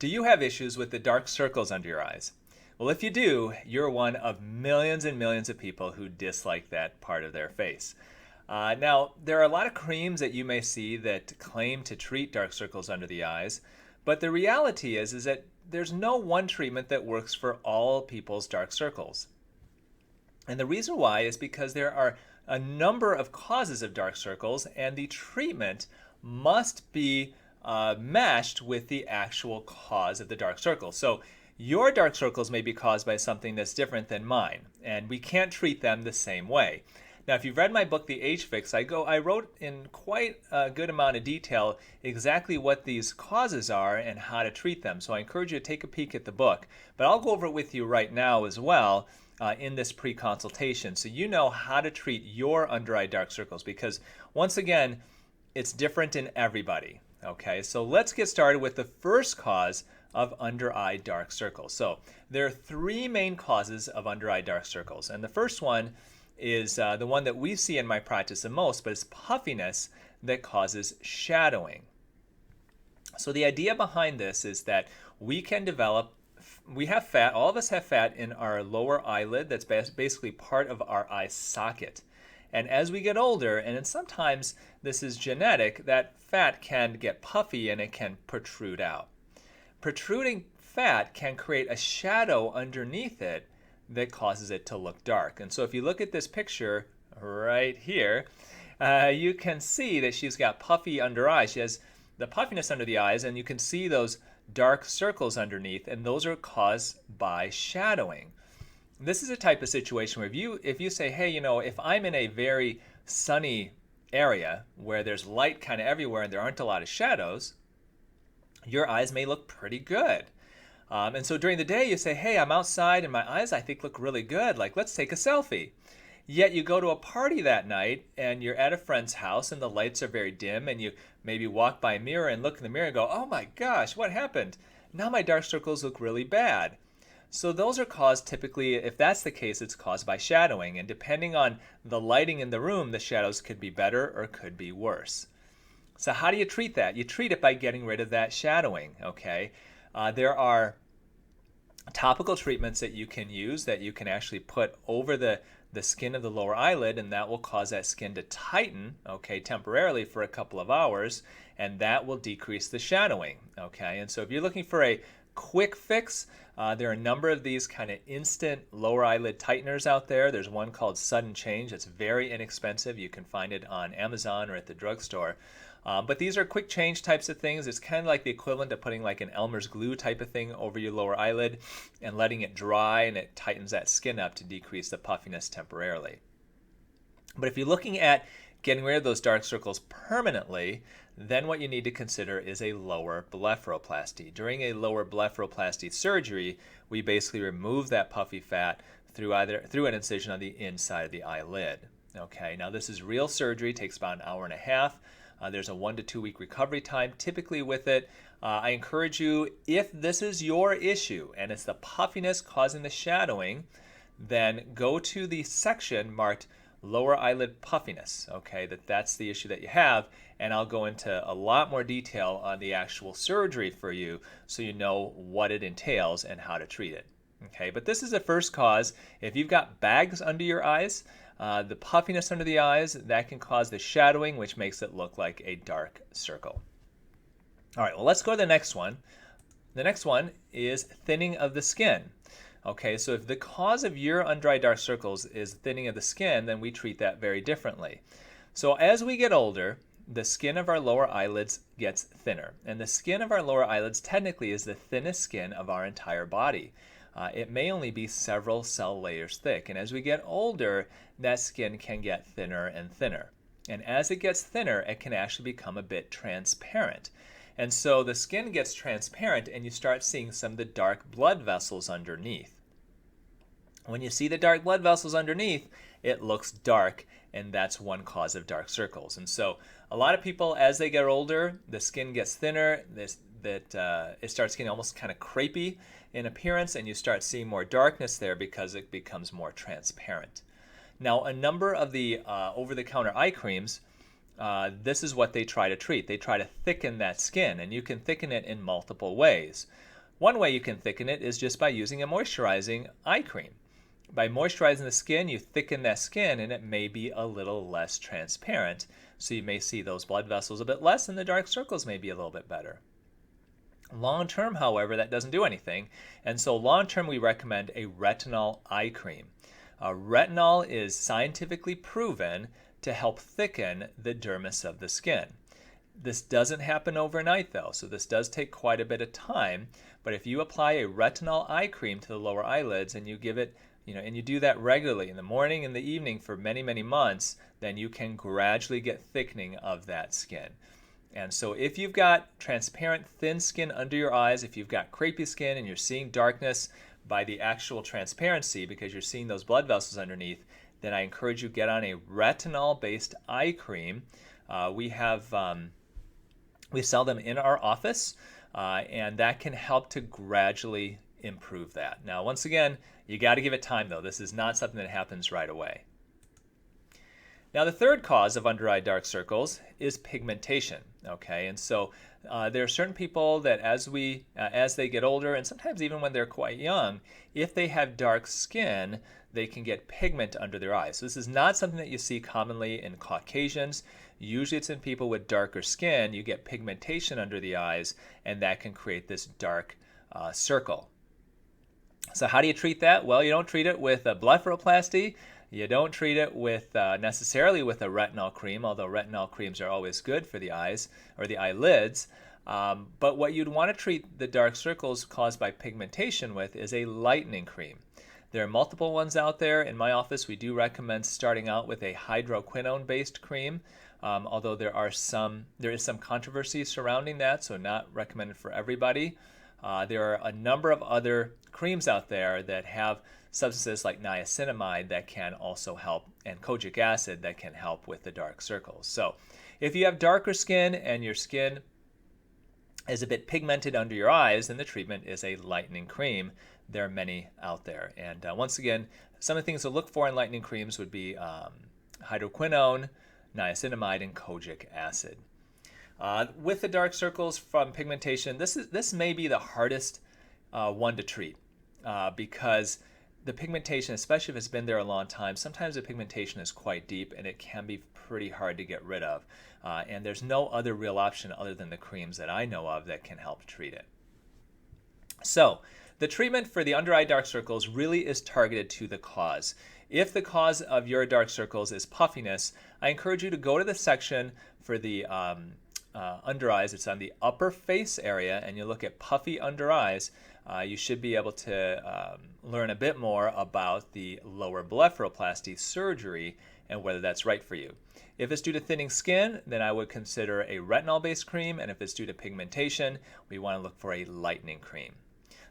Do you have issues with the dark circles under your eyes? Well, if you do, you're one of millions and millions of people who dislike that part of their face. Now, there are a lot of creams that you may see that claim to treat dark circles under the eyes, but the reality is that there's no one treatment that works for all people's dark circles. And the reason why is because there are a number of causes of dark circles, and the treatment must be matched with the actual cause of the dark circle. So your dark circles may be caused by something that's different than mine, and we can't treat them the same way. Now, if you've read my book, The Age Fix, I wrote in quite a good amount of detail exactly what these causes are and how to treat them. So I encourage you to take a peek at the book. But I'll go over it with you right now as well in this pre-consultation, so you know how to treat your under-eye dark circles, because once again, it's different in everybody. Okay, so let's get started with the first cause of under-eye dark circles. So there are three main causes of under-eye dark circles, and the first one is the one that we see in my practice the most, but it's puffiness that causes shadowing. So the idea behind this is that we have fat, all of us have fat in our lower eyelid that's basically part of our eye socket. And as we get older, and sometimes this is genetic, that fat can get puffy and it can protrude out. Protruding fat can create a shadow underneath it that causes it to look dark. And so if you look at this picture right here, you can see that she's got puffy under eyes. She has the puffiness under the eyes, and you can see those dark circles underneath, and those are caused by shadowing. This is a type of situation where if you say, hey, if I'm in a very sunny area where there's light kind of everywhere and there aren't a lot of shadows, your eyes may look pretty good. And so during the day you say, hey, I'm outside and my eyes I think look really good, like let's take a selfie. Yet you go to a party that night and you're at a friend's house and the lights are very dim, and you maybe walk by a mirror and look in the mirror and go, oh my gosh, what happened? Now my dark circles look really bad. So those are caused typically, if that's the case, it's caused by shadowing. And depending on the lighting in the room, the shadows could be better or could be worse. So how do you treat that? You treat it by getting rid of that shadowing, okay? There are topical treatments that you can use that you can actually put over the skin of the lower eyelid, and that will cause that skin to tighten, okay, temporarily for a couple of hours, and that will decrease the shadowing, okay? And so if you're looking for a quick fix, there are a number of these kind of instant lower eyelid tighteners out there. There's one called Sudden Change. It's very inexpensive. You can find it on Amazon or at the drugstore. But these are quick change types of things. It's kind of like the equivalent of putting like an Elmer's glue type of thing over your lower eyelid and letting it dry, and it tightens that skin up to decrease the puffiness temporarily. But if you're looking at getting rid of those dark circles permanently, then what you need to consider is a lower blepharoplasty. During a lower blepharoplasty surgery, we basically remove that puffy fat through an incision on the inside of the eyelid. Okay, now this is real surgery, takes about an hour and a half. There's a 1 to 2 week recovery time typically with it. I encourage you, if this is your issue and it's the puffiness causing the shadowing, then go to the section marked lower eyelid puffiness, okay, that's the issue that you have, and I'll go into a lot more detail on the actual surgery for you so you know what it entails and how to treat it. Okay, but this is the first cause. If you've got bags under your eyes, the puffiness under the eyes, that can cause the shadowing, which makes it look like a dark circle. All right, well, let's go to the next one. The next one is thinning of the skin. Okay, so if the cause of your under-eye dark circles is thinning of the skin, then we treat that very differently. So as we get older, the skin of our lower eyelids gets thinner. And the skin of our lower eyelids technically is the thinnest skin of our entire body. It may only be several cell layers thick. And as we get older, that skin can get thinner and thinner. And as it gets thinner, it can actually become a bit transparent. And so the skin gets transparent and you start seeing some of the dark blood vessels underneath. When you see the dark blood vessels underneath, it looks dark, and that's one cause of dark circles. And so a lot of people, as they get older, the skin gets thinner, it starts getting almost kind of crepey in appearance, and you start seeing more darkness there because it becomes more transparent. Now, a number of the over-the-counter eye creams this is what they try to treat. They try to thicken that skin, and you can thicken it in multiple ways. One way you can thicken it is just by using a moisturizing eye cream. By moisturizing the skin, you thicken that skin and it may be a little less transparent. So you may see those blood vessels a bit less and the dark circles may be a little bit better. Long term, however, that doesn't do anything. And so long term, we recommend a retinol eye cream. Retinol is scientifically proven to help thicken the dermis of the skin. This doesn't happen overnight though, so this does take quite a bit of time. But if you apply a retinol eye cream to the lower eyelids and you give it, and you do that regularly in the morning and the evening for many, many months, then you can gradually get thickening of that skin. And so if you've got transparent, thin skin under your eyes, if you've got crepey skin and you're seeing darkness by the actual transparency because you're seeing those blood vessels underneath, then I encourage you to get on a retinol-based eye cream. We sell them in our office, and that can help to gradually improve that. Now, once again, you got to give it time though. This is not something that happens right away. Now, the third cause of under eye dark circles is pigmentation. Okay, and so there are certain people that as they get older, and sometimes even when they're quite young, if they have dark skin, they can get pigment under their eyes. So this is not something that you see commonly in Caucasians. Usually it's in people with darker skin. You get pigmentation under the eyes, and that can create this dark circle. So how do you treat that? Well, you don't treat it with a blepharoplasty. You don't treat it with necessarily with a retinol cream, although retinol creams are always good for the eyes or the eyelids. But what you'd want to treat the dark circles caused by pigmentation with is a lightening cream. There are multiple ones out there. In my office, we do recommend starting out with a hydroquinone-based cream, although there is some controversy surrounding that, so not recommended for everybody. There are a number of other creams out there that have substances like niacinamide that can also help, and kojic acid that can help with the dark circles. So if you have darker skin and your skin is a bit pigmented under your eyes, then the treatment is a lightening cream. There are many out there. And once again, some of the things to look for in lightening creams would be hydroquinone, niacinamide, and kojic acid. With the dark circles from pigmentation, this may be the hardest one to treat because the pigmentation, especially if it's been there a long time, sometimes the pigmentation is quite deep and it can be pretty hard to get rid of. And there's no other real option other than the creams that I know of that can help treat it. So the treatment for the under eye dark circles really is targeted to the cause. If the cause of your dark circles is puffiness, I encourage you to go to the section for the under eyes. It's on the upper face area, and you look at puffy under eyes. You should be able to learn a bit more about the lower blepharoplasty surgery and whether that's right for you. If it's due to thinning skin, then I would consider a retinol-based cream, and if it's due to pigmentation, we want to look for a lightening cream.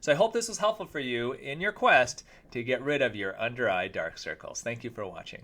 So I hope this was helpful for you in your quest to get rid of your under eye dark circles. Thank you for watching.